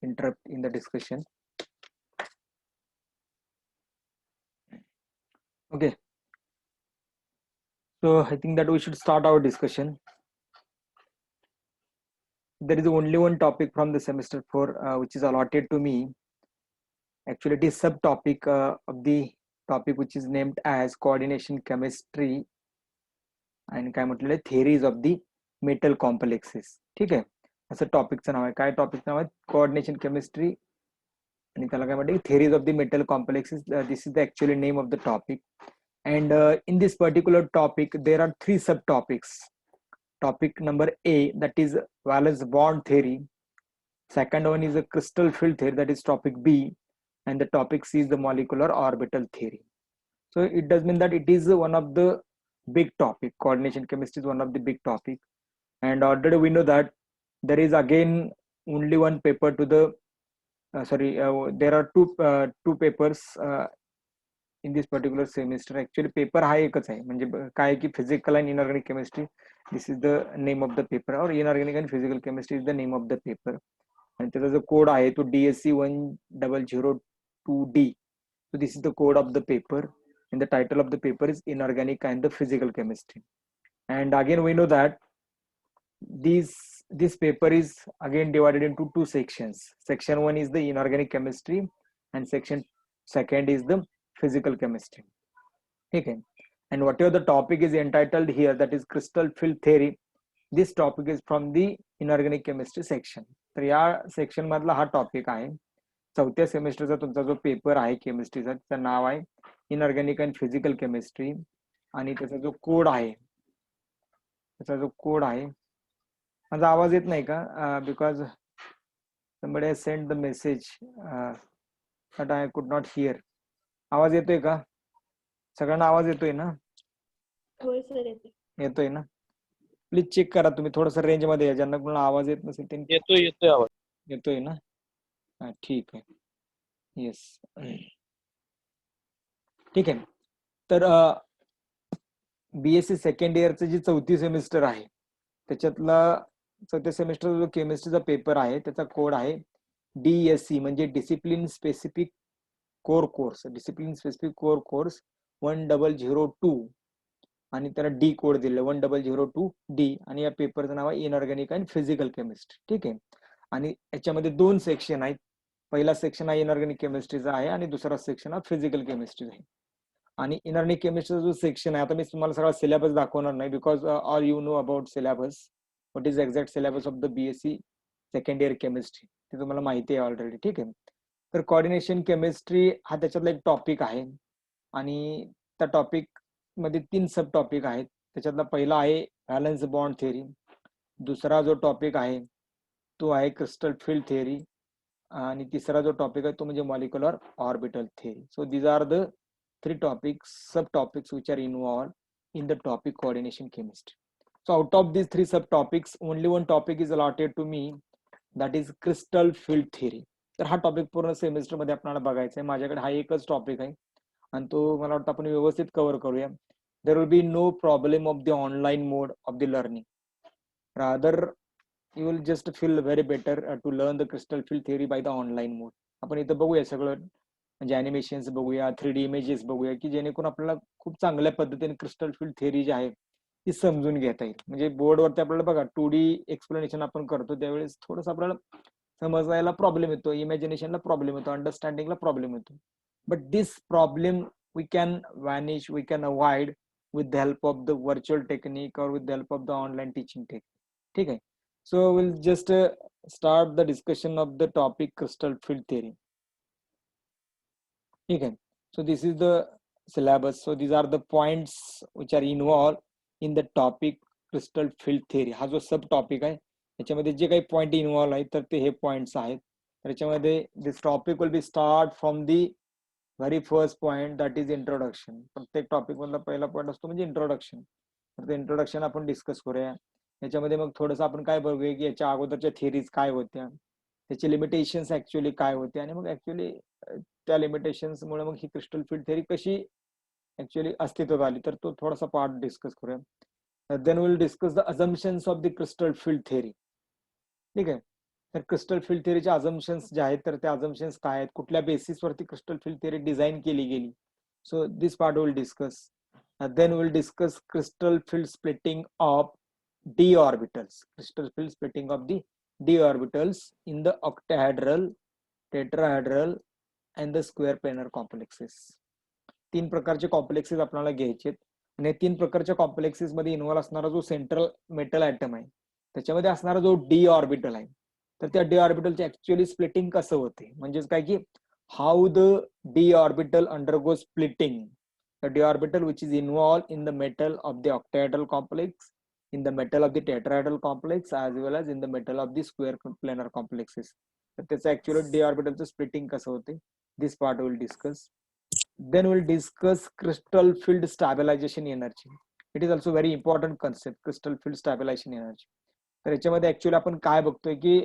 interrupt in the discussion. Okay, so I think that we should start our discussion. There is only one topic from the semester 4 which is allotted to me. Actually, it is subtopic of the topic which is named as coordination chemistry आणि काय म्हटलेलं आहे theories of the metal complexes. ठीक आहे, असं टॉपिकचं नाव आहे. काय टॉपिकचं नाव आहे? कोऑर्डिनेशन केमिस्ट्री आणि त्याला काय म्हणते theories of the metal complexes. This is the actually name of the topic. And in this particular topic there are 3 subtopics. Topic number A, that is valence bond theory. Second one is a crystal field theory, that is topic B. And the topic C is the molecular orbital theory. So it does mean that it is one of the big topic. Coordination chemistry is one of the big topic, and already we know that there is again only one paper to the there are two papers in this particular semester. Actually paper हा एकच आहे, म्हणजे काय की physical and inorganic chemistry, this is the name of the paper, और inorganic and physical chemistry is the name of the paper. आणि त्याचा जो कोड आहे तो DSC 1002D. So this is the code of the paper, and the title of the paper is inorganic and the physical chemistry. And again we know that this paper is again divided into 2 sections. Section 1 is the inorganic chemistry and section 2 is the physical chemistry. Okay, and whatever the topic is entitled here, that is crystal field theory, this topic is from the inorganic chemistry section. तर या section मधला हा topic आहे. चौथ्या सेमेस्टरचा तुमचा जो paper आहे केमिस्ट्रीचा, त्याचं नाव आहे इनऑर्गॅनिक अँड फिजिकल केमिस्ट्री. आणि त्याचा जो कोड आहे, माझा आवाज येत नाही का? Because somebody has sent the message but I could not hear. आवाज येतोय का सगळ्यांना? आवाज येतोय ना? होय सर येते. येतोय ना? प्लीज चेक करा तुम्ही, थोडस रेंज मध्ये या. ज्यांना कोणाला आवाज येत नसेल त्यांनी येतोय आवाज. येतोय ना? हा, ठीक आहे. येस, ठीक आहे. तर BSc सेकंड इयरचं जी चौथी सेमिस्टर आहे त्याच्यातला चौथ्या सेमिस्टर जो केमिस्ट्रीचा पेपर आहे त्याचा कोड आहे DSC, म्हणजे discipline specific core course. Discipline specific core course 1002 आणि त्याला D कोड दिले 1002D. आणि या पेपरचं नाव आहे इनऑर्गॅनिक अँड फिजिकल केमिस्ट्री. ठीक आहे. आणि याच्यामध्ये 2 सेक्शन आहेत. पहिला सेक्शन हा इनऑर्गॅनिक केमिस्ट्रीचा आहे आणि दुसरा सेक्शन हा फिजिकल केमिस्ट्रीचा आहे. आणि इनऑर्गॅनिक केमिस्ट्रीचा जो सेक्शन आहे, आता मी तुम्हाला सगळा सिलेबस दाखवणार नाही, because all you know about syllabus, what is exact syllabus of the BSc second year chemistry, ते तुम्हाला माहिती आहे ऑलरेडी. ठीक आहे. तर कोऑर्डिनेशन केमिस्ट्री हा त्याच्यातला एक टॉपिक आहे आणि त्या टॉपिक मध्ये 3 सब टॉपिक आहेत. त्याच्यातला पहिला आहे व्हॅलन्स बॉन्ड थेअरी. दुसरा जो टॉपिक आहे तो आहे क्रिस्टल फील्ड थेअरी. आणि तिसरा जो टॉपिक आहे तो म्हणजे molecular orbital theory. So these are the 3 topics, subtopics which are involved in the topic coordination chemistry. So out of these 3 subtopics, only one topic is allotted to me, that is crystal field theory. तर हा topic पूर्ण semester मध्ये आपल्याला बघायचा आहे. माझ्याकडे हा एकच टॉपिक आहे आणि तो मला वाटतं आपण व्यवस्थित कव्हर करूया. There will be no problem of the online mode of the learning. Rather you will just feel very better to learn the crystal field theory by the online mode. आपण इथं बघूया सगळं, म्हणजे अॅनिमेशन्स बघूया, 3D images बघूया, की जेणेकरून आपल्याला खूप चांगल्या पद्धतीने क्रिस्टल फील्ड थिअरी जी आहे ती समजून घेता येईल. म्हणजे बोर्डवरती आपल्याला बघा 2D एक्सप्लेनेशन आपण करतो त्यावेळेस थोडंसं आपल्याला समजायला प्रॉब्लेम येतो, इमॅजिनेशनला प्रॉब्लेम येतो, अंडरस्टँडिंगला प्रॉब्लेम येतो. But this problem we can vanish, we can avoid with the help of the virtual technique or with the help of the online teaching technique. ठीक आहे. So we'll just start the discussion of the topic crystal field theory. Okay, so this is the syllabus. So these are the points which are involved in the topic crystal field theory. हा जो सब topic आहे त्याच्यामध्ये जे काही point involve आहेत तर ते हे पॉइंट्स आहेत. त्याच्यामध्ये this topic will be start from the very first point, that is introduction. प्रत्येक टॉपिक मधला पहिला पॉइंट असतो म्हणजे इंट्रोडक्शन. तर ते इंट्रोडक्शन आपण डिस्कस करूया. याच्यामध्ये मग थोडंसं आपण काय बघूया की याच्या अगोदरच्या थिअरीज काय होत्या, त्याचे लिमिटेशन्स ऍक्च्युअली काय होते, आणि मग ऍक्च्युअली त्या लिमिटेशन्स मुळे मग ही क्रिस्टल फील्ड थिअरी कशी ऍक्च्युअली अस्तित्वात आली, तर तो थोडासा पार्ट डिस्कस करूया. Then will discuss the assumptions of the crystal field theory. ठीक आहे. तर क्रिस्टल फील्ड थिअरीचे अझम्पशन्स जे आहेत तर त्या अझम्पशन्स काय आहेत, कुठल्या बेसिसवरती क्रिस्टल फील्ड थिअरी डिझाईन केली गेली. So this part will discuss. Then we'll discuss crystal field splitting of d orbitals. Crystal field splitting of the d orbitals in the octahedral, tetrahedral and the square planar complexes. 3 प्रकारचे complexes आपल्याला घ्यायचे आणि 3 प्रकारच्या complexes मध्ये involve असणारा जो central metal atom आहे त्याच्यामध्ये असणारा जो डी ऑर्बिटल आहे तर त्या डी ऑर्बिटलचे ऍक्च्युअली स्प्लिटिंग कसं होते, म्हणजेच काय की how the D orbital undergo splitting. The d orbital which is involved in the metal of the octahedral complex, in the metal of the tetrahedral complex, as well as in the metal of the square planar complexes. तर त्याचं actually d orbitalचं splitting कसं होते, this part we will discuss. Then we'll discuss crystal field stabilization energy. It is also very important concept, crystal field stabilization energy. तर याच्यामध्ये actually आपण काय बघतोय की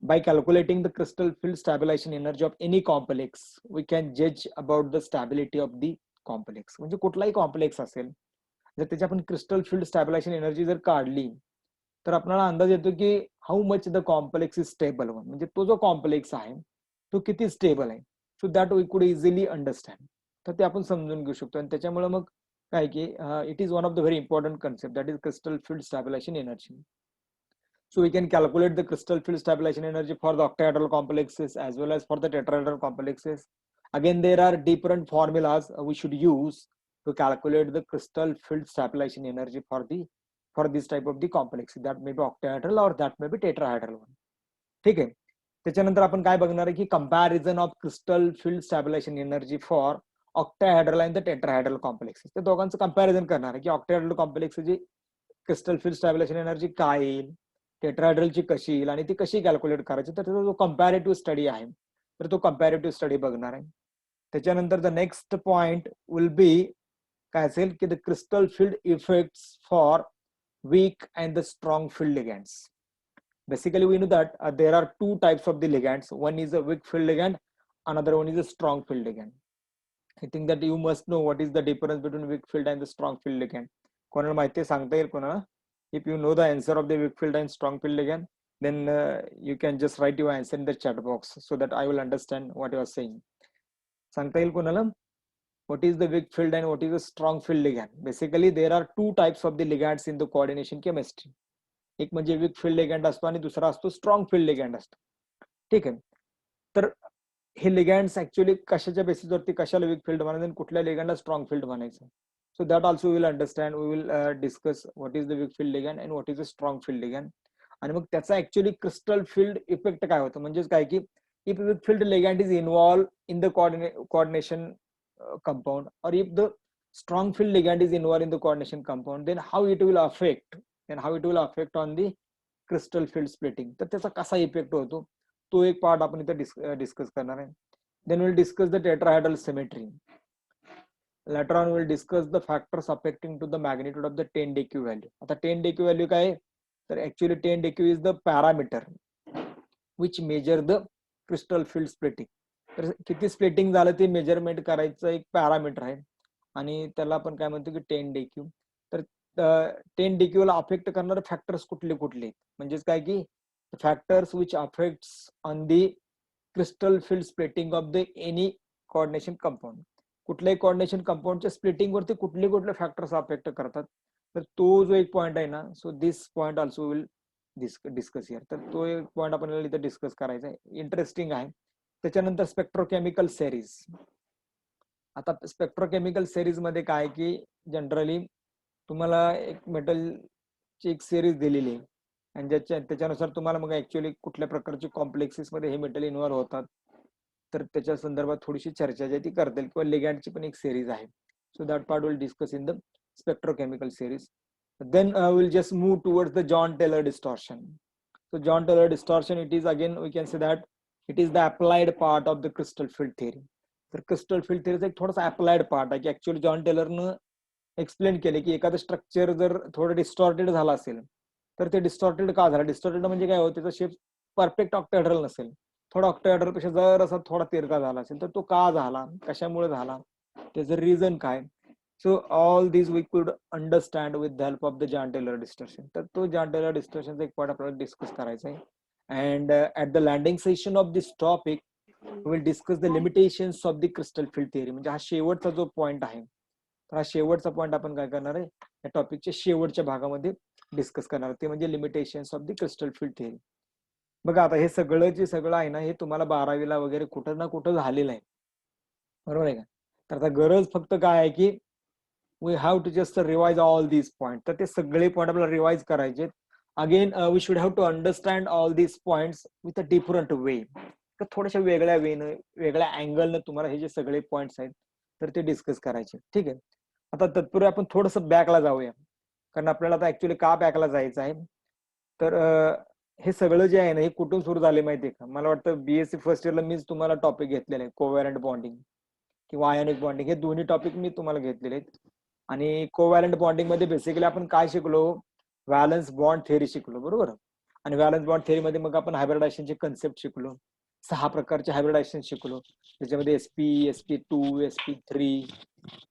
by calculating the crystal field stabilization energy of any complex, we can judge about the stability of the complex. म्हणजे कुठलाही complex असेल जर त्याची आपण क्रिस्टल फील्ड स्टॅबिलायझेशन एनर्जी जर काढली तर आपल्याला अंदाज येतो की how much the complex is stable. म्हणजे तो जो कॉम्प्लेक्स आहे तो किती स्टेबल आहे. सो दॅट वी कुड इझिली अंडरस्टँड. तर ते आपण समजून घेऊ शकतो आणि त्याच्यामुळे मग काय की it is one of the very important concept that is crystal field stabilization energy. So we can calculate the crystal field stabilization energy for the octahedral complexes as well as for the tetrahedral complexes. Again, there are different formulas we should use to calculate the crystal field stabilization energy for this type of the complex. That may be octahedral or that may be tetrahedral one. ठीक आहे. त्याच्यानंतर आपण काय बघणार आहे की comparison of crystal field stabilization energy for octahedral आणि tetrahedral complexes. त्या दोघांचं कंपॅरिझन करणार आहे की ऑक्टाहेड्रल कॉम्प्लेक्सची क्रिस्टल फील्ड स्टॅबिलायझेशन एनर्जी काय येईल, टेट्राहेड्रलची कशी येईल आणि ती कशी कॅल्क्युलेट करायची. तर त्याचा जो कंपॅरेटिव्ह स्टडी आहे तर तो कंपॅरेटिव्ह स्टडी बघणार आहे. त्याच्यानंतर the next point will be काय असेल की the crystal field effects for weak and the strong field ligands. Basically, we know that there are two types of the ligands. One is a weak field ligand, another one is a strong field ligand. I think that you must know what is the difference between weak field and the strong field ligand. कोणाला माहिती सांगता येईल कोणाला? If you know the answer of the weak field and strong field ligand, then you can just write your answer in the chat box so that I will understand what you are saying. सांगता येईल कोणाला? What is the weak field and what is the strong field ligand? Basically, there are two types of the ligands in the coordination chemistry. एक म्हणजे weak field लिगॅन्ड असतो आणि दुसरा असतो strong field लिगॅन्ड असतो. ठीक आहे. तर हे लिगॅन्ड्स ऍक्च्युअली कशाच्या बेसिसवरती कशाला वीक फील्ड म्हणायचं आणि कुठल्या लिगॅन्डला स्ट्रॉंग फील्ड म्हणायचं. So that also will understand. We will discuss what is the weak field ligand and what is the strong field ligand. आणि मग त्याचा ऍक्च्युअली क्रिस्टल फील्ड इफेक्ट काय होतं, म्हणजेच काय की if weak field ligand is involve in the coordination compound, or if the strong field ligand is involved in the coordination compound, then how it will affect on the crystal field splitting. तर त्याचा कसा effect होतो तो एक part आपण इथे discuss करणार आहे. Then we'll discuss the tetrahedral symmetry. Later on we'll discuss the factors affecting to the magnitude of the 10dq value. आता 10dq value काय आहे तर actually 10dq is the parameter which measure the crystal field splitting. तर किती splitting झालं ते measurement करायचं एक पॅरामीटर आहे आणि त्याला आपण काय म्हणतो की 10dq. तर 10dq ला अफेक्ट करणारे फॅक्टर्स कुठले कुठले, म्हणजेच काय की factors which affects on the crystal field splitting of the any coordination compound. कुठल्याही कोऑर्डिनेशन कंपाऊंडच्या स्प्लिटिंग वरती कुठले कुठले फॅक्टर्स अफेक्ट करतात. तर तो जो एक पॉइंट आहे ना, so this point also will discuss here. तर तो एक पॉइंट आपल्याला इथे डिस्कस करायचा आहे, इंटरेस्टिंग आहे. त्याच्यानंतर स्पेक्ट्रोकेमिकल सेरीज. आता स्पेक्ट्रोकेमिकल सेरीज मध्ये काय की जनरली तुम्हाला एक मेटलची एक सेरीज दिलेली आहे आणि त्याच्यानुसार तुम्हाला मग ऍक्च्युअली कुठल्या प्रकारचे कॉम्प्लेक्सेस मध्ये हे मेटल इन्व्हॉल्व होतात तर त्याच्या संदर्भात थोडीशी चर्चा जी ती करता येईल. किंवा लिगॅन्डची पण एक सेरीज आहे. So that part will discuss in the spectrochemical series. Then will just move towards the John Teller distortion. So John Taylor distortion, it is again we can say that it is the applied part of the crystal field theory. तर crystal field थिअरीचा एक थोडासा applied part आहे की actually John टेलरनं explain केले की एखादं structure जर थोडं डिस्टॉर्टेड झालं असेल तर ते डिस्टॉर्टेड का झालं. डिस्टॉर्टेड म्हणजे काय होतं, त्याचा शेप परफेक्ट ऑक्टाहेड्रल नसेल, थोडा ऑक्टाहेड्रल पेक्षा जर असा थोडा तिरका झाला असेल तर तो का झाला, कशामुळे झाला, त्याचं रिझन काय. So all these we could understand with the help of the John Taylor distortion. तर तो जॉन टेलर डिस्टॉर्शनचा एक पार्ट आपल्याला डिस्कस करायचा आहे. and at the landing session of this topic we will discuss the limitations of the crystal field theory. म्हणजे हा शेवटचा जो पॉइंट आहे, तर हा शेवटचा पॉइंट आपण काय करणार आहे या टॉपिकच्या शेवटच्या भागामध्ये डिस्कस करणार, ते म्हणजे limitations of the crystal field theory. बघा आता हे सगळं जे सगळं आहे ना, हे तुम्हाला 12वीला वगैरे कुठं ना कुठं झालेलं आहे, बरोबर आहे का? तर आता गरज फक्त काय आहे की we have to just revise all these point. तर ते सगळे पॉइंट आपल्याला रिवाइज करायचे. Again we should have to understand all these points with a different way. तर थोड्याशा वेगळ्या वेनं, वेगळ्या अँगलनं तुम्हाला हे जे सगळे पॉइंट्स आहेत तर ते डिस्कस करायचे. ठीक आहे. आता तत्पूर्वी आपण थोडंसं बॅकला जाऊया, कारण आपल्याला आता ऍक्च्युली का बॅकला जायचं आहे. तर हे सगळं जे आहे ना, हे कुठून सुरू झाले माहितीये का? मला वाटतं बीएससी फर्स्ट इयरला मीच तुम्हाला टॉपिक घेतलेले आहे, कोव्हॅलंट बॉन्डिंग किंवा आयोनिक बॉन्डिंग. हे दोन्ही टॉपिक मी तुम्हाला घेतलेले आहेत. आणि कोव्हॅलंट बॉन्डिंग मध्ये बेसिकली आपण काय शिकलो? व्हॅलन्स बॉन्ड थेअरी शिकलो, बरोबर. आणि व्हॅलन्स बॉन्ड थेअरी मध्ये मग आपण हायब्रिडायझेशनचे कन्सेप्ट शिकलो. 6 प्रकारचे हायब्रिडायझेशन शिकलो, त्याच्यामध्ये SP, SP2, SP3,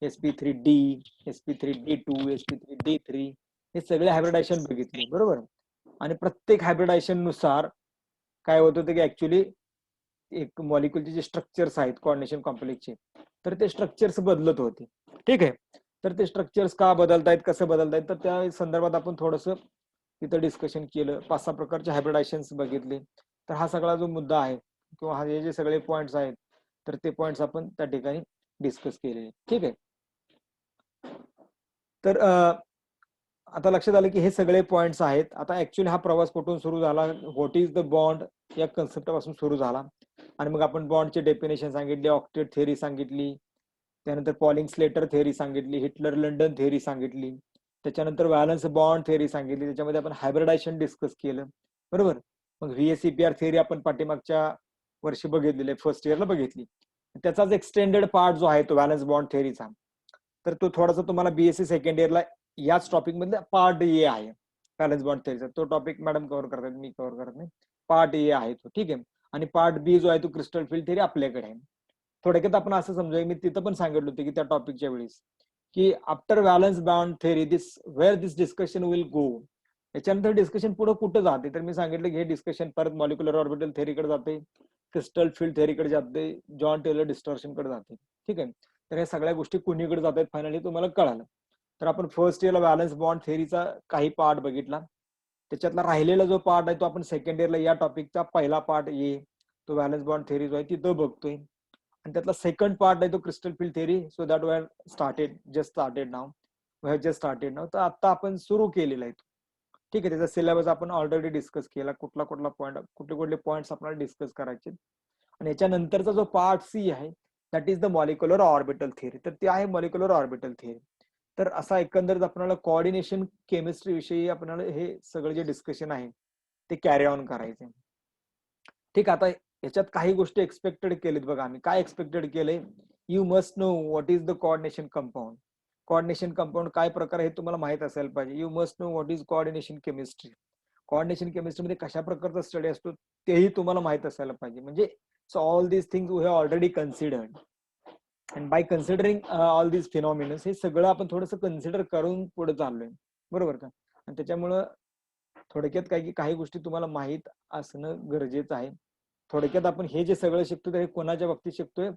SP3D, SP3D2, SP3D3 हे सगळे हायब्रिडायझेशन बघितले, बरोबर. आणि प्रत्येक हायब्रिडायझेशन नुसार काय होत होतं की ऍक्च्युली एक मॉलिक्युलचे जे स्ट्रक्चर्स आहेत कोऑर्डिनेशन कॉम्प्लेक्सचे, तर ते स्ट्रक्चर्स बदलत होते. ठीक आहे. तर ते स्ट्रक्चर्स का बदलतायत, कसं बदलतायत, तर त्या संदर्भात आपण थोडंसं तिथं डिस्कशन केलं. 5-6 प्रकारचे हायब्रिडायझेशन्स बघितले. तर हा सगळा जो मुद्दा आहे किंवा हे जे सगळे पॉइंट्स आहेत तर ते पॉइंट्स आपण त्या ठिकाणी डिस्कस केलेले. ठीक आहे. तर आता लक्षात आलं की हे सगळे पॉइंट्स आहेत. आता ऍक्च्युली हा प्रवास कुठून सुरू झाला, व्हॉट इज द बॉन्ड या कन्सेप्ट पासून सुरू झाला. आणि मग आपण बॉन्डची डेफिनेशन सांगितली, ऑक्टेट थेअरी सांगितली, त्यानंतर पॉलिंग स्लेटर थेअरी सांगितली, हिटलर लंडन थेअरी सांगितली, त्याच्यानंतर व्हॅलन्स बॉन्ड थेअरी सांगितली, त्याच्यामध्ये आपण हायब्रिडायझेशन डिस्कस केलं, बरोबर. मग VSEPR थेअरी आपण पाठीमागच्या वर्षी बघितलेली, फर्स्ट इयरला बघितली. त्याचाच एक्सटेंडेड पार्ट जो आहे तो व्हॅलन्स बॉन्ड थेअरीचा, तर तो थोडासा तुम्हाला बीएससी सेकंड इयरला याच टॉपिक मधले पार्ट ए आहे व्हॅलन्स बॉन्ड थेअरीचा. तो टॉपिक मॅडम कव्हर करतात, मी कव्हर करत नाही. पार्ट ए आहे तो, ठीक आहे. आणि पार्ट बी जो आहे तो क्रिस्टल फील्ड थेअरी आपल्याकडे आहे. थोडक्यात आपण असं समजूया, मी तिथं पण सांगितलं होतं की त्या टॉपिकच्या वेळेस की after valence bond theory this where this discussion will go. याच्यानंतर डिस्कशन पुढे कुठं जाते, तर मी सांगितलं की हे डिस्कशन परत मॉलिक्युलर ऑर्बिटल थेअरीकडे जाते, क्रिस्टल फील्ड थेअरीकडे जाते, जॉन टेलर डिस्टॉर्शनकडे जाते. ठीक आहे. तर या सगळ्या गोष्टी कुणीकडे जात आहेत फायनली तुम्हाला कळालं. तर आपण फर्स्ट इयरला व्हॅलन्स बॉन्ड थेअरीचा काही पार्ट बघितला. त्याच्यातला राहिलेला जो पार्ट आहे तो आपण सेकंड इयरला या टॉपिकचा पहिला पार्ट ए, तो व्हॅलन्स बॉन्ड थेअरी जो आहे तिथं बघतोय. आणि त्यातला सेकंड पार्ट आहे तो crystal field theory. So that we have started, just started now, we have just started now. तर आता आपण सुरू केलेला आहे. ठीक आहे. त्याचा सिलेबस आपण ऑलरेडी डिस्कस केला, कुठला कुठला पॉईंट, कुठले कुठले पॉईंट्स आपल्याला डिस्कस करायचे. आणि याच्यानंतरचा जो पार्ट सी आहे that is the molecular orbital theory. तर ते आहे मॉलिक्युलर ऑर्बिटल थेअरी. तर असा एकंदरीत आपल्याला कोऑर्डिनेशन केमिस्ट्री विषयी आपल्याला हे सगळं जे डिस्कशन आहे ते कॅरी ऑन करायचे. ठीक. आता याच्यात काही गोष्टी एक्सपेक्टेड केलेत बघा. आम्ही काय एक्सपेक्टेड केलंय, you must know what is the coordination compound. Coordination compound काय प्रकार आहे तुम्हाला माहित असायला पाहिजे. You must know what is coordination chemistry. Coordination केमिस्ट्रीमध्ये कशा प्रकारचा स्टडी असतो तेही तुम्हाला माहित असायला पाहिजे. म्हणजे so all these things we have already considered. And by considering all these phenomenons, हे सगळं आपण थोडंसं कन्सिडर करून पुढे चाललोय, बरोबर का. आणि त्याच्यामुळं थोडक्यात काय की काही गोष्टी तुम्हाला माहित असणं गरजेचं आहे. थोडक्यात आपण हे जे सगळं शिकतो ते कोणाच्या बाबतीत शिकतोय,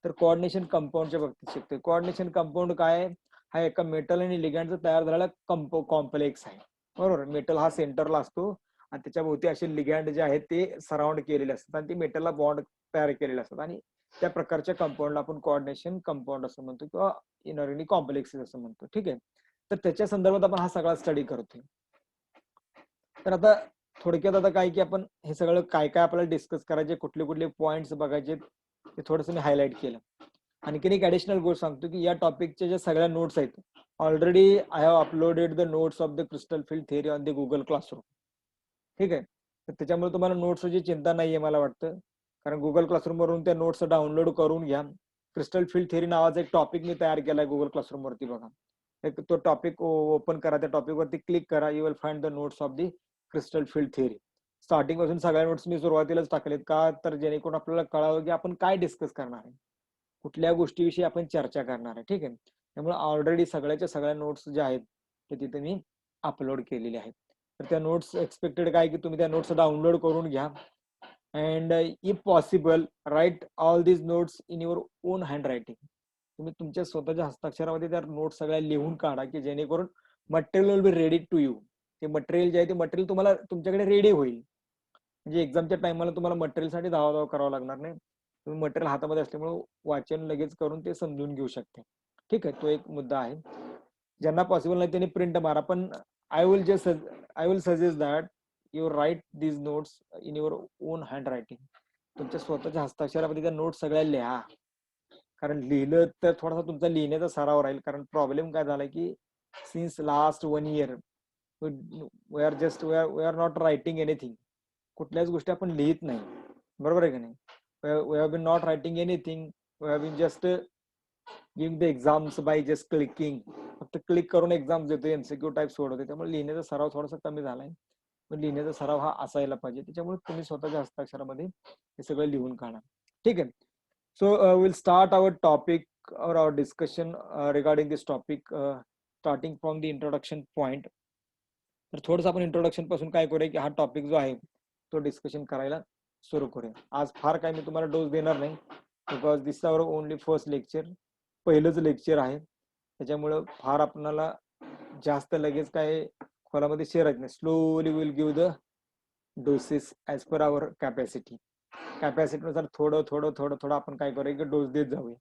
तर कोऑर्डिनेशन कंपाऊंडच्या बाबतीत शिकतोय. कोऑर्डिनेशन कंपाऊंड काय आहे, हा एका मेटल आणि लिगँडचा तयार झालेला कॉम्प्लेक्स आहे, बरोबर. मेटल हा सेंटरला असतो आणि त्याच्या भोवती असे लिगँड जे आहेत ते सराउंड केलेले असतात आणि ते मेटलला बॉन्ड तयार केलेले असतात. आणि त्या प्रकारच्या कंपाऊंडला आपण कोऑर्डिनेशन कंपाऊंड असं म्हणतो किंवा इनऑर्गॅनिक कॉम्प्लेक्सेस असं म्हणतो. ठीक आहे. तर त्याच्या संदर्भात आपण हा सगळा स्टडी करतोय. तर आता थोडक्यात आता काय की आपण हे सगळं काय काय आपल्याला डिस्कस करायचे, कुठले कुठले पॉइंट्स बघायचे, ते थोडंसं मी हायलाइट केलं. आणखीन एक ऍडिशनल गोष्ट सांगतो की या टॉपिकच्या ज्या सगळ्या नोट्स आहेत, already I have uploaded the notes of the crystal field theory on the Google classroom. ठीक आहे. तर त्याच्यामुळे तुम्हाला नोट्सची चिंता नाहीये मला वाटतं, कारण गुगल क्लासरूम वरून त्या नोट्स डाउनलोड करून घ्या. क्रिस्टल फील्ड थेअरी नावाचा एक टॉपिक मी तयार केलाय गुगल क्लासरूम वरती, बघा. एक तो टॉपिक ओपन करा, त्या टॉपिक वरती क्लिक करा, you will find the notes of the crystal field theory. Starting पासून सगळ्या नोट्स मी सुरुवातीलाच टाकलेत, का तर जेणेकरून आपल्याला कळावं की आपण काय डिस्कस करणार आहे, कुठल्या गोष्टीविषयी आपण चर्चा करणार आहे. ठीक आहे. त्यामुळे ऑलरेडी सगळ्याच्या सगळ्या नोट्स ज्या आहेत ते तिथे मी अपलोड केलेले आहेत. तर त्या नोट्स एक्सपेक्टेड काय की तुम्ही त्या नोट्स डाउनलोड करून घ्या and if possible write all these notes in your own handwriting. तुम्ही तुमच्या स्वतःच्या हस्ताक्षरामध्ये त्या नोट्स सगळ्या लिहून काढा की जेणेकरून material will be ready to you. ते मटेरियल जे आहे ते मटेरियल तुम्हाला तुमच्याकडे रेडी होईल. म्हणजे एक्झामच्या टाइमला तुम्हाला मटेरियलसाठी धावाधाव करावं लागणार नाही. तुम्ही मटेरियल हातामध्ये असल्यामुळे वाचन लगेच करून ते समजून घेऊ शकते. ठीक आहे, तो एक मुद्दा आहे. ज्यांना पॉसिबल नाही त्यांनी प्रिंट मारा, पण I will suggest that you write these notes in your own handwriting. तुमच्या स्वतःच्या हस्ताक्षरामध्ये त्या नोट्स सगळ्या लिहा. कारण लिहिलं तर थोडासा तुमचा लिहिण्याचा सराव राहील. कारण प्रॉब्लेम काय झालाय की since last 1 year we are not writing anything. कुठल्याच गोष्टी आपण लिहित नाही, बरोबर आहे की नाही. We have been not writing anything, we have been just giving the exams by just clicking. फक्त क्लिक करून एक्झाम देतो, एमसीक्यू टाईप सोडवते. त्यामुळे लिहिण्याचा सराव थोडासा कमी झालाय. पण लिहिण्याचा सराव हा असायला पाहिजे. त्याच्यामुळे तुम्ही स्वतःच्या हस्ताक्षरामध्ये हे सगळं लिहून काढा. ठीक आहे. So we'll start our topic or our discussion regarding this topic starting from the introduction point. तर थोडंसं आपण इंट्रोडक्शन पासून काय करूया की हा टॉपिक जो आहे तो डिस्कशन करायला सुरू करूया. आज फार काय मी तुम्हाला डोस देणार नाही, because this our only first lecture, पहिलंच लेक्चर आहे. त्याच्यामुळं फार आपणाला जास्त लगेच काय खोलामध्ये शिरायचं नाही. Slowly will give the doses as per our कॅपॅसिटीनुसार थोडं थोडं थोडं थोडं आपण काय करूया की डोस देत जाऊया.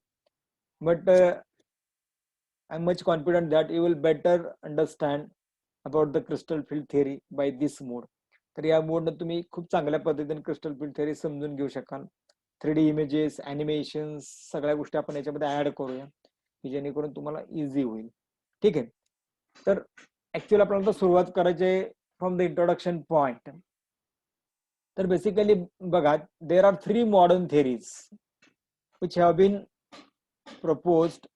But I am much confident that you will better understand about the crystal field theory by this mode. तर या मोडनं तुम्ही खूप चांगल्या पद्धतीने क्रिस्टल फील्ड थेअरी समजून घेऊ शकाल. 3D इमेजेस, ॲनिमेशन्स सगळ्या गोष्टी आपण याच्यामध्ये ऍड करूया की जेणेकरून तुम्हाला इझी होईल. ठीक आहे. तर ऍक्च्युअली आपल्याला सुरुवात करायची आहे फ्रॉम द इंट्रोडक्शन पॉइंट. तर बेसिकली बघा, there are 3 modern theories which have been proposed.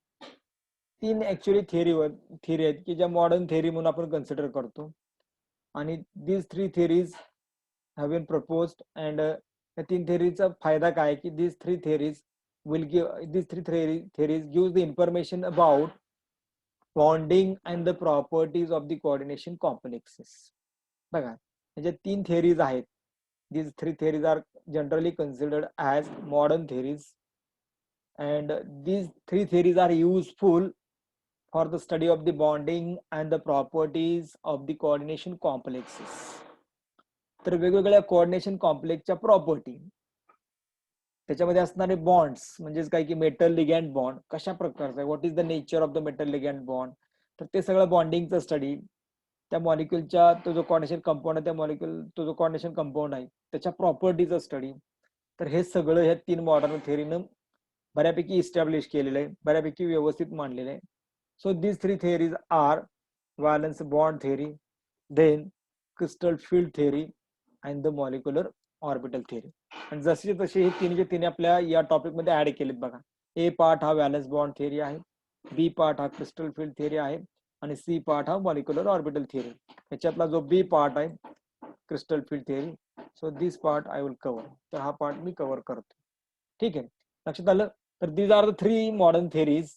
3 actually theory आहेत की ज्या मॉडर्न थिअरी म्हणून आपण कन्सिडर करतो. आणि these 3 theories have been proposed and या 3 थिअरीचा फायदा काय की these 3 theories gives the information about bonding and the properties of the coordination complexes. बघा, म्हणजे 3 theories आहेत. These 3 theories are generally considered as modern theories, and these 3 theories are useful for the study of the bonding and the properties of the coordination complexes. तर वेगवेगळ्या coordination कॉम्प्लेक्सच्या property, त्याच्यामध्ये असणारे bonds म्हणजेच काय की मेटल लिगॅंड बॉन्ड कशा प्रकारचा आहे, what is the nature of the metal ligand bond. तर ते सगळं बॉन्डिंगचा स्टडी, त्या मॉलिक्युलच्या तो जो कॉर्डिनेशन कंपाऊंड आहे, त्या मॉलिक्युल तो जो कॉर्डिनेशन कंपाऊंड आहे त्याच्या प्रॉपर्टीचा स्टडी. तर हे सगळं ह्या 3 मॉडर्न थिअरीनं बऱ्यापैकी इस्टॅब्लिश केलेलं आहे, बऱ्यापैकी व्यवस्थित मांडलेलं आहे. So these 3 theories are valence bond theory, then crystal field theory and the molecular orbital theory. आणि जसे तसे हे तिन्ही तिन्ही आपल्या या टॉपिक मध्ये ऍड केलेत बघा. ए पार्ट हा व्हॅलन्स बॉन्ड थिअरी आहे, बी पार्ट हा क्रिस्टल फील्ड थिअरी आहे आणि सी पार्ट हा मॉलिक्युलर ऑर्बिटल थिअरी. याच्यातला जो बी पार्ट आहे crystal field theory, so this part I will cover. तर हा पार्ट मी कव्हर करतो. ठीक आहे, लक्षात आलं. तर these are the 3 modern theories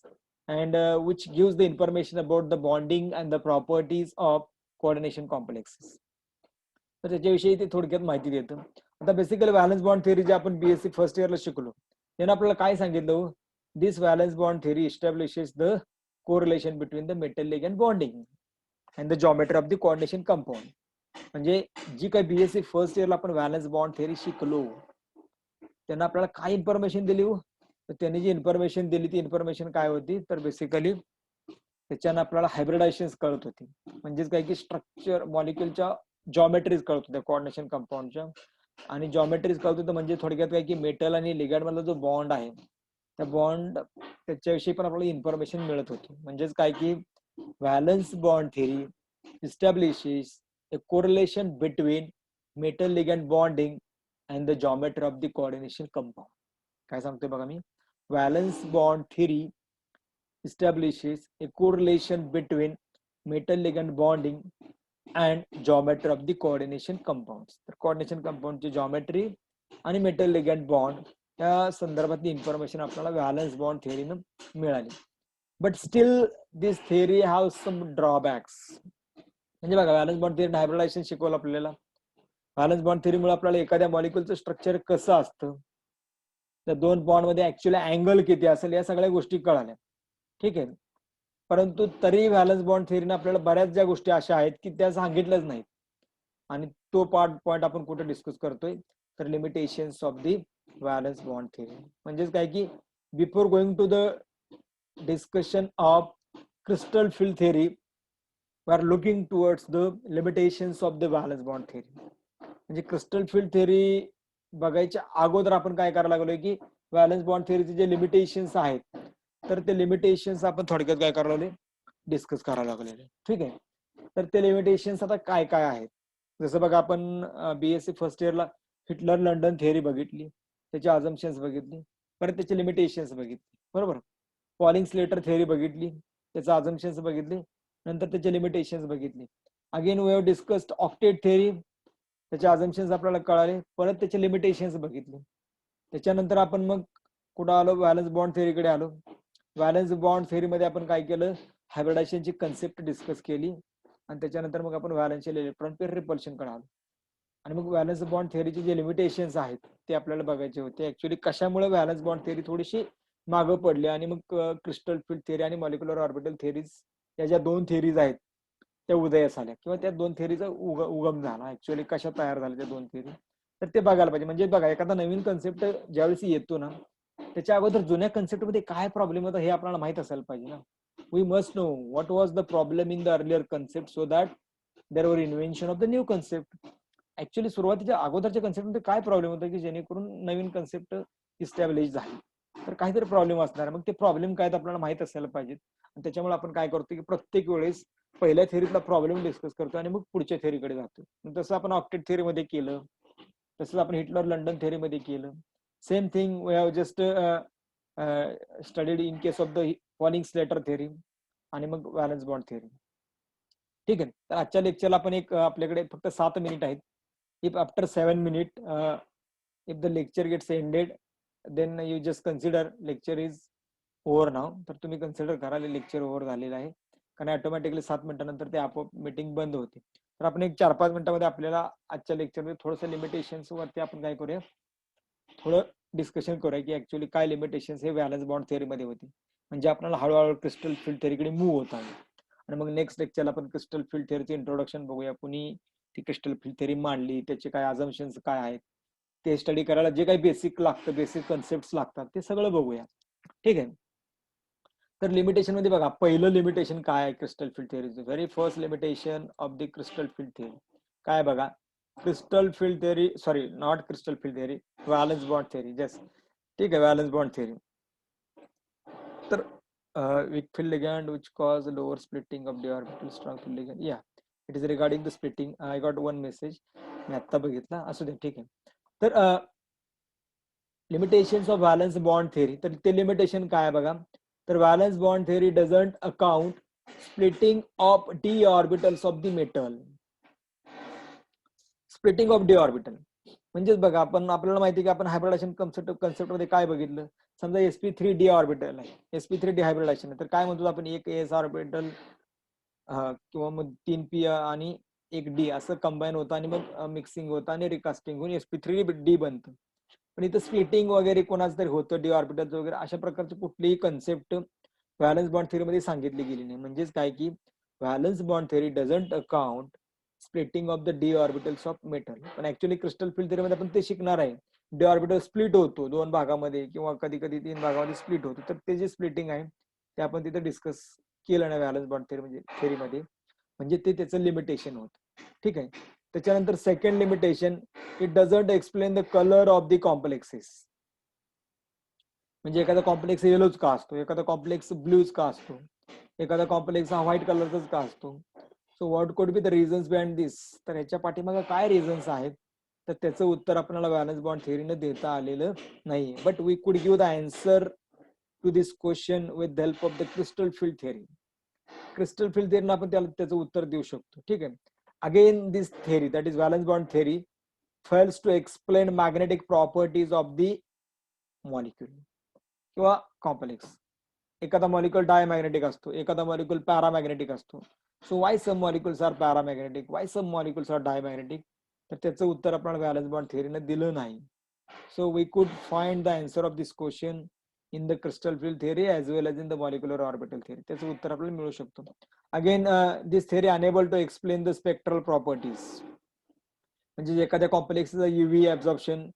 and which gives the information about the bonding and the properties of coordination complexes. तर त्याच्याविषयी ते थोडक्यात माहिती देतं. आता बेसिकली व्हॅलन्स बॉन्ड थिअरी जे आपण बीएससी फर्स्ट इयरला शिकलो, त्यानं आपल्याला काय सांगितलं, this valence bond theory establishes the correlation between the metal ligand bonding and the geometry of the coordination compound. म्हणजे जी काही बीएससी फर्स्ट इयरला आपण व्हॅलन्स बॉन्ड थिअरी शिकलो, त्यांना आपल्याला काय इन्फॉर्मेशन दिली हो, तर त्यांनी जी इन्फॉर्मेशन दिली ती इन्फॉर्मेशन काय होती, तर बेसिकली त्याच्यानं आपल्याला हायब्रिडायशन्स कळत होती. म्हणजेच काय की स्ट्रक्चर मॉलिक्युलच्या जॉमेट्रीज कळत होत्या कोऑर्डिनेशन कंपाऊंडच्या. आणि जॉमेट्रीज कळत होतं म्हणजे थोडक्यात काय की मेटल आणि लिगॅंड मधला जो बॉन्ड आहे त्या बॉन्ड त्याच्याविषयी पण आपल्याला इन्फॉर्मेशन मिळत होती. म्हणजेच काय की valence bond theory establishes a correlation between metal ligand bonding and the geometry of the coordination compound. काय सांगतोय बघा मी, valence bond theory establishes a correlation between metal ligand bonding and geometry of the coordination compounds. तर coordination compound ची geometry आणि metal ligand bond या संदर्भातली information आपल्याला व्हॅलन्स बॉन्ड थिअरीनं मिळाली. But still this theory have some drawbacks. म्हणजे बघा व्हॅलन्स बॉन्ड थिअरी हायब्रिडायझेशन शिकवलं आपल्याला. व्हॅलन्स बॉन्ड थिअरीमुळे आपल्याला एखाद्या मॉलिक्युलचं स्ट्रक्चर कसं असतं, त्या दोन बॉन्ड मध्ये ऍक्च्युअली अँगल किती असेल, या सगळ्या गोष्टी कळाल्या. ठीक आहे. परंतु तरी व्हॅलन्स बॉन्ड थिअरीने आपल्याला बऱ्याच ज्या गोष्टी अशा आहेत की त्या सांगितल्याच नाहीत. आणि तो पॉइंट आपण कुठे डिस्कस करतोय, तर limitations of the valence bond theory. म्हणजेच काय की before going to the discussion of crystal field theory, we are looking towards the limitations of the valence bond theory. म्हणजे क्रिस्टल फील्ड थिअरी बघायच्या अगोदर आपण काय करायला लागलोय की व्हॅलन्स बॉन्ड थिअरीचे जे लिमिटेशन्स आहेत, तर ते लिमिटेशन्स आपण थोडक्यात काय करायला लागले, डिस्कस करायला लागलेले. ठीक आहे. तर ते लिमिटेशन्स आता काय काय आहेत, जसं बघा आपण बीएससी फर्स्ट इयरला हिटलर लंडन थिअरी बघितली, त्याची अझम्पशन्स बघितली, परत त्याचे लिमिटेशन्स बघितली, बरोबर. पॉलिंग स्लेटर थिअरी बघितली, त्याचं अझम्पशन्स बघितली, नंतर त्याचे लिमिटेशन्स बघितली. Again we have discussed octet theory, त्याचे अझम्पशन्स आपल्याला कळाले, परत त्याचे लिमिटेशन्स बघितले. त्याच्यानंतर आपण मग कुठं आलो, व्हॅलन्स बॉन्ड थिअरीकडे आलो. व्हॅलन्स बॉन्ड थिअरीमध्ये आपण काय केलं, हायब्रिडायझेशनची कन्सेप्ट डिस्कस केली, आणि त्याच्यानंतर मग आपण व्हॅलन्शियल इलेक्ट्रॉन पेअर रिपल्शन कडे आलो. आणि मग व्हॅलन्स बॉन्ड थिअरीचे जे लिमिटेशन्स आहेत ते आपल्याला बघायचे होते. ऍक्च्युली कशामुळे व्हॅलन्स बॉन्ड थिअरी थोडीशी मागं पडली आणि मग क्रिस्टल फील्ड थिअरी आणि मॉलिक्युलर ऑर्बिटल थिअरीज, या ज्या दोन थिअरीज आहेत त्या उदयास आल्या, किंवा त्या दोन थिअरीचा उगम झाला. ऍक्च्युअली कशा तयार झाल्या त्या दोन थिअरी, तर ते बघायला पाहिजे. म्हणजे बघा, एखादा नवीन कन्सेप्ट ज्यावेळेस येतो ना, त्याच्या अगोदर जुन्या कन्सेप्ट मध्ये काय प्रॉब्लेम होता हे आपल्याला माहित असायला पाहिजे ना. We must know what was the problem in the earlier concept, so that there were invention of the new concept. Actually सुरुवातीच्या अगोदरच्या कन्सेप्ट मध्ये काय प्रॉब्लेम होता की जेणेकरून नवीन कन्सेप्ट इस्टॅब्लिश झाली, तर काहीतरी प्रॉब्लेम असणार. मग ते प्रॉब्लेम काय आपल्याला माहित असायला पाहिजे. आणि त्याच्यामुळे आपण काय करतो की प्रत्येक वेळेस पहिल्या थिअरीतला प्रॉब्लेम डिस्कस करतो आणि मग पुढच्या थिअरीकडे जातो. तसं आपण ऑक्टेट थिअरीमध्ये केलं, तसंच आपण हिटलर लंडन थिअरीमध्ये केलं. Same thing we have just studied in case of the Pauling Slater theory आणि मग व्हॅलन्स बॉन्ड थिअरी. ठीक आहे. तर आजच्या लेक्चरला आपण एक आपल्याकडे फक्त 7 मिनिट आहेत. If after 7 minute if the lecture gets ended, then you just consider lecture is over now. तर तुम्ही कन्सिडर करा लेक्चर ओव्हर झालेलं आहे, कारण ऑटोमॅटिकली 7 मिनिटानंतर ते आपोआप मीटिंग बंद होते. तर आपण एक 4-5 मिनिटांमध्ये आपल्याला आजच्या लेक्चरमध्ये थोडंसं लिमिटेशन्स वरती आपण काय करूया, थोडं डिस्कशन करूया की ऍक्च्युअली काय लिमिटेशन्स हे व्हॅलन्स बॉन्ड थिअरीमध्ये होते. म्हणजे आपल्याला हळूहळू क्रिस्टल फील्ड थिअरीकडे मूव्ह होत आहे. आणि मग नेक्स्ट लेक्चरला आपण क्रिस्टल फील्ड थिअरीचे इंट्रोडक्शन बघूया, कुणी ती क्रिस्टल फील्ड थिअरी मांडली, त्याचे काय अझम्पशन्स काय आहेत, ते स्टडी करायला जे काही बेसिक लागतं, बेसिक कन्सेप्ट लागतात, ते सगळं बघूया. ठीक आहे. तर लिमिटेशन मध्ये बघा, पहिलं लिमिटेशन काय आहे क्रिस्टल फील्ड थिअरीचं. Very first limitation of the crystal field theory काय बघा, crystal field theory, sorry not crystal field theory, valence bond theory. Just ठीक आहे, व्हॅलन्स बॉन्ड थिअरी. तर weak field ligand which cause lower splitting of d orbital, strong field ligand, yeah, it is regarding the splitting. I got one message, मी आता बघितला, असू दे. ठीक आहे. तर limitations of valence bond theory, तर ते limitation काय बघा, तर valence bond theory doesn't account splitting of D orbitals of the metal. Splitting of D orbital म्हणजेच बघा, आपण आपल्याला माहिती की आपण हायब्रिडायझेशन कन्सेप्ट मध्ये काय बघितलं. समजा sp3d ऑर्बिटल आहे, sp3d हायब्रिडायझेशन आहे, तर काय म्हणतो आपण, एक एस ऑर्बिटल किंवा मग 3p आणि एक डी असं कंबाईन होतं आणि मग मिक्सिंग होतं आणि रिकास्टिंग होऊन sp3d बनतं. पण इथं स्प्लिटिंग वगैरे कोणाचं तरी होतं डी ऑर्बिटल वगैरे, अशा प्रकारची कुठलीही कन्सेप्ट व्हॅलन्स बॉन्ड थिअरी मध्ये सांगितली गेली नाही. म्हणजेच काय की valence bond theory doesn't account splitting of the D orbitals of metal. पण ऍक्च्युअली क्रिस्टल फील्ड थिअरी मध्ये आपण ते शिकणार आहे. डी ऑर्बिटल स्प्लिट होतो 2 भागामध्ये किंवा कधी कधी 3 भागामध्ये स्प्लिट होतो. तर ते जे स्प्लिटिंग आहे ते आपण तिथे डिस्कस केलं नाही व्हॅलन्स बॉन्ड थिअरीमध्ये. म्हणजे ते त्याचं लिमिटेशन होतं. ठीक आहे. त्याच्यानंतर second limitation, it doesn't explain the colour of the complexes. म्हणजे एखादा कॉम्प्लेक्स येलोच का असतो, एखादा कॉम्प्लेक्स ब्ल्यूज का असतो, एखादा कॉम्प्लेक्स हा व्हाईट कलरचाच का असतो. So what could be the reasons behind this. तर ह्याच्या पाठीमागे काय रिझन्स आहेत, तर त्याचं उत्तर आपल्याला व्हॅलन्स बॉन्ड थिअरीनं देता आलेलं नाही. But we could give the answer to this question with the help of the crystal field theory. Crystal field थिअरीनं आपण त्याचं उत्तर देऊ शकतो. ठीक आहे. Again this theory, that is valence bond theory, fails to explain magnetic properties of the molecule किंवा complex. एखादा मॉलिक्युल डायमॅग्नेटिक असतो, एखादा मॉलिक्युल पॅरामॅग्नेटिक असतो. So why some molecules are paramagnetic, why some molecules are diamagnetic, तर त्याचं उत्तर आपल्याला valence bond थिअरीने दिलं नाही. So we could find the answer of this question in the crystal field theory as well as in the molecular orbital theory. त्याचं उत्तर आपल्याला मिळू शकतो. Again this theory enable to explain the spectral properties. म्हणजे एखाद्या कॉम्प्लेक्सचा UV absorption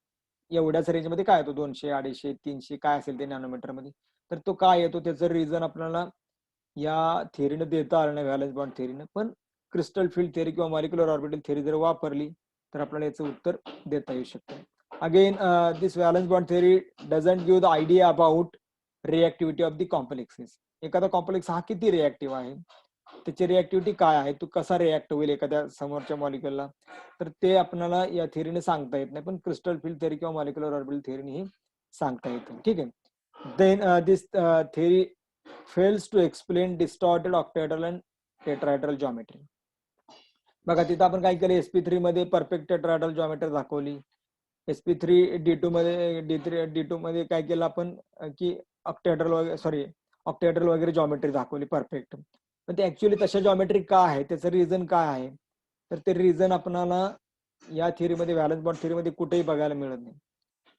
एवढ्याच रेंजमध्ये काय येतो, 200, 250, 300 काय असेल ते नॅनोमीटर मध्ये, तर तो काय येतो त्याचं रिझन आपल्याला या थिअरीने देता आलं नाही, व्हॅलन्स बॉन्ड थिअरीने. पण क्रिस्टल फील्ड थिअरी किंवा मॉलिक्युलर ऑर्बिटल थिअरी जर वापरली तर आपल्याला याचं उत्तर देता येऊ शकतं. Again this valence bond theory doesn't give the idea about reactivity of the complexes. एखादा कॉम्प्लेक्स हा किती रिएक्टिव्ह आहे, त्याची रिएक्टिव्हिटी काय आहे, तो कसा रिएक्ट होईल एखाद्या समोरच्या मॉलिक्युलला, तर ते आपल्याला या थिअरीने सांगता येत नाही. पण क्रिस्टल फील्ड थिअरी किंवा मॉलिक्युलर ऑर्बिटल थिअरीने सांगता येतं. ठीक आहे. Then this theory fails to explain distorted octahedral and tetrahedral geometry. बघा तिथं आपण काय केलं, sp3 मध्ये परफेक्ट टेट्राहेड्रल जॉमेट्री दाखवली. sp3 d2 मध्ये d2 मध्ये काय केलं आपण की ऑक्टॅहेड्रल वगैरे ऑक्टॅहेड्रल वगैरे जॉमेट्री दाखवली परफेक्ट. पण ते ऍक्च्युअली तशा जॉमेट्री का आहे, त्याचं रिझन काय आहे, तर ते रिझन आपल्याला या थिअरीमध्ये व्हॅलन्स बॉन्ड थिअरीमध्ये कुठेही बघायला मिळत नाही.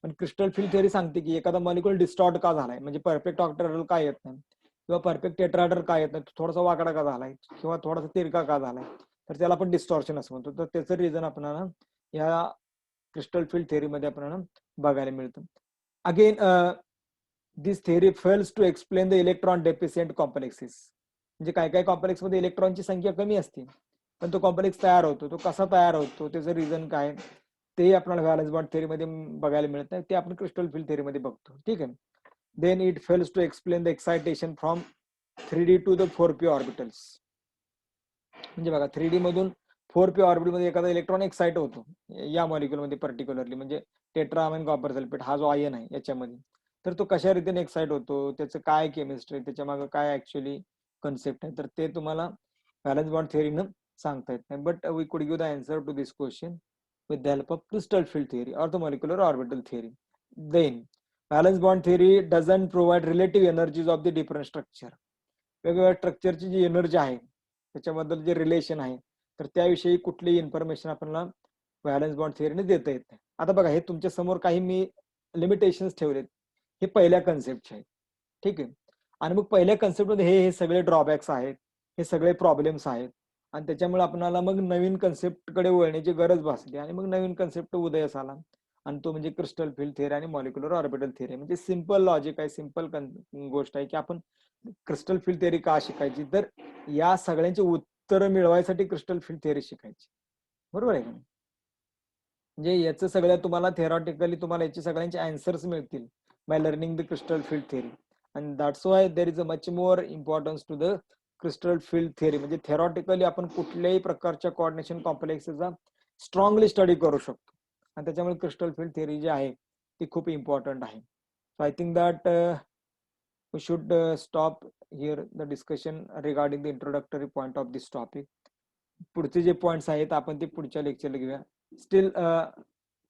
पण क्रिस्टल फील्ड थिअरी सांगते की एखादा मॉलिक्युल डिस्टॉर्ट का झालाय, म्हणजे परफेक्ट ऑक्टॅहेड्रल का येत नाही किंवा परफेक्ट टेट्राहेड्रल का येत नाही, थोडासा वाकडा का झालाय किंवा थोडासा तिरका का झालाय, तर त्याला आपण डिस्टॉर्शन असं म्हणतो. तर त्याचं रिझन आपल्याला या क्रिस्टल फील्ड थिअरीमध्ये आपल्याला बघायला मिळतं. Again this theory fails to explain the electron deficient complexes. म्हणजे काय काय कॉम्प्लेक्स मध्ये इलेक्ट्रॉनची संख्या कमी असते पण तो कॉम्प्लेक्स तयार होतो, तो कसा तयार होतो, त्याचं रिझन काय, ते आपल्याला व्हॅलन्स बॉन्ड थिअरीमध्ये बघायला मिळत नाही, ते आपण क्रिस्टल फील्ड थिअरीमध्ये बघतो. ठीक आहे. Then it fails to explain the excitation from 3D to the 4p orbitals. म्हणजे बघा 3D मधून 4p ऑर्बिटल मध्ये एखादा इलेक्ट्रॉन एक्साइट होतो या मॉलिक्युल मध्ये पर्टिक्युलरली, म्हणजे टेट्राअमाइन कॉपर सल्फेट हा जो आयन आहे याच्यामध्ये, तर तो कशा रीतीने एक्साइट होतो, त्याचं काय केमिस्ट्री, त्याच्या मागे काय ऍक्च्युअली कन्सेप्ट आहे, तर ते तुम्हाला व्हॅलन्स बॉन्ड थिअरीनं सांगता येत नाही. But we could give the answer to this question with the help of crystal field theory or the molecular orbital theory. Then valence bond theory doesn't provide relative energies of the different structure. वेगवेगळ्या स्ट्रक्चरची जी energy आहे त्याच्याबद्दल जे relation आहे, तर त्याविषयी कुठलीही information आपल्याला valence bond थिअरीने देता येत नाही. आता बघा हे तुमच्या समोर काही मी लिमिटेशन्स ठेवलेत, हे पहिल्या कन्सेप्टचे आहेत. ठीक आहे. आणि मग पहिल्या कन्सेप्टमध्ये हे सगळे ड्रॉबॅक्स आहेत, हे सगळे प्रॉब्लेम्स आहेत, आणि त्याच्यामुळे आपल्याला मग नवीन कन्सेप्टकडे वळण्याची गरज भासली आणि मग नवीन कन्सेप्ट उदयास आला, आणि तो म्हणजे क्रिस्टल फील्ड थिअरी आणि मॉलिक्युलर ऑर्बिटल थिअरी. म्हणजे सिंपल लॉजिक आहे, सिंपल गोष्ट आहे की आपण क्रिस्टल फील्ड थिअरी का शिकायची, तर या सगळ्यांची उत्तरं मिळवायसाठी क्रिस्टल फील्ड थिअरी शिकायची. बरोबर आहे का? म्हणजे याचं सगळं तुम्हाला थेरॉटिकली तुम्हाला याचे सगळ्यांचे आन्सर्स मिळतील by learning the crystal field theory. And that's why there is a much more importance to the crystal field theory. म्हणजे थेरॉटिकली आपण कुठल्याही प्रकारच्या कोऑर्डिनेशन कॉम्प्लेक्सचा स्ट्रॉंगली स्टडी करू शकतो, आणि त्याच्यामुळे क्रिस्टल फील्ड थिअरी जी आहे ती खूप इम्पॉर्टंट आहे. So I think that we should stop here the discussion regarding the introductory point of this topic. पुढचे जे पॉइंट्स आहेत आपण ते पुढच्या लेक्चरला घेऊया. Steel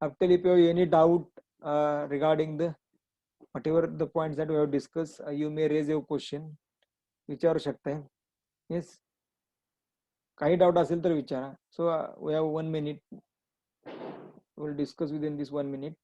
after if you have any doubt regarding the whatever the points that we have discussed, you may raise your question. विचारू शकताय. Yes, काही डाऊट असेल तर विचारा. So we have 1 minute. We'll discuss within this 1 minute.